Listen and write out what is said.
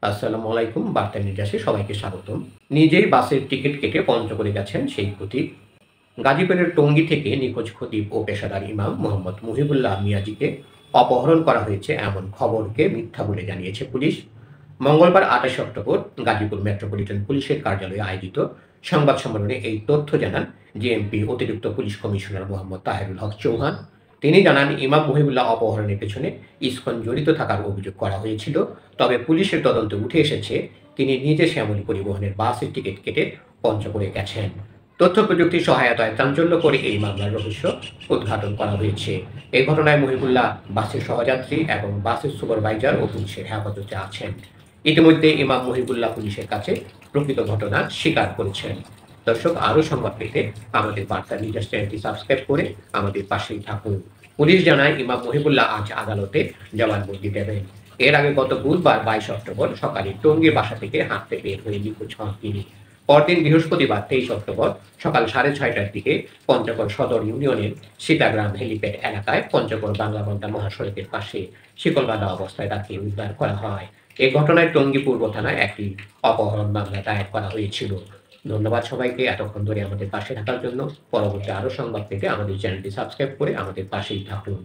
আসসালামু আলাইকুম। বার্তা নির্যাসে সবাইকে স্বাগতম। নিজেই বাসের টিকিট কেটে পঞ্চগড়ে গেছেন সেই খতিব। গাজীপুরের টঙ্গী থেকে নিখোঁজ খতিব ও পেশাদার ইমাম মোহাম্মদ মুহিবুল্লাহ মিয়াজিকে অপহরণ করা হয়েছে এমন খবরকে মিথ্যা বলে জানিয়েছে পুলিশ। মঙ্গলবার ২৮ অক্টোবর গাজীপুর মেট্রোপলিটন পুলিশের কার্যালয়ে আয়োজিত সংবাদ সম্মেলনে এই তথ্য জানান জেএমপি অতিরিক্ত পুলিশ কমিশনার মোহাম্মদ তাহেরুল হক চৌহান। তিনি জানান, ইমাম মুহিবুল্লাহ অপহরণের পেছনে ইসকন জড়িত থাকার অভিযোগ করা হয়েছিল। তবে পুলিশের তদন্তে উঠে এসেছে তিনি নিজে শ্যামলী পরিবহনের বাসের টিকিট কেটে পঞ্চগড়ে গেছেন। তথ্য প্রযুক্তির সহায়তায় চাঞ্চল্য করে এই মামলার রহস্য উদ্ঘাটন করা হয়েছে। এই ঘটনায় মুহিবুল্লাহ বাসের সহযাত্রী এবং বাসের সুপারভাইজার ও পুলিশের হেফাজতে আছেন। ইতিমধ্যে ইমাম মুহিবুল্লাহ পুলিশের কাছে প্রকৃত ঘটনা স্বীকার করেছেন। দর্শক, আরও সংবাদ পেতে আমাদের বার্তা নিউজ চ্যানেলটি সাবস্ক্রাইব করে আমাদের পাশেই থাকুন। পুলিশ জানায়, ইমাম মুহিবুল্লাহ আজ আদালতে জবানবন্দি দেবেন। এর আগে গত বুধবার ২২ অক্টোবর সকালে টঙ্গীর বাসা থেকে হাঁটতে বের হয়ে নিখোঁজ হন তিনি। পরদিন বৃহস্পতিবার ২৩ অক্টোবর সকাল ৬:৩০টার দিকে পঞ্চগড় সদর ইউনিয়নের সীতাগ্রাম হেলিপ্যাড এলাকায় পঞ্চগড় বাংলাবান্ধা মহাসড়কের পাশে শিকলবাঁধা অবস্থায় তাকে উদ্ধার করা হয়। এ ঘটনায় টঙ্গী পূর্ব থানায় একটি অপহরণ মামলা দায়ের করা হয়েছিল। ধন্যবাদ সবাইকে এতক্ষণ ধরে আমাদের পাশে থাকার জন্য। পরবর্তী আরও সংবাদ পেতে আমাদের চ্যানেলটি সাবস্ক্রাইব করে আমাদের পাশেই থাকুন।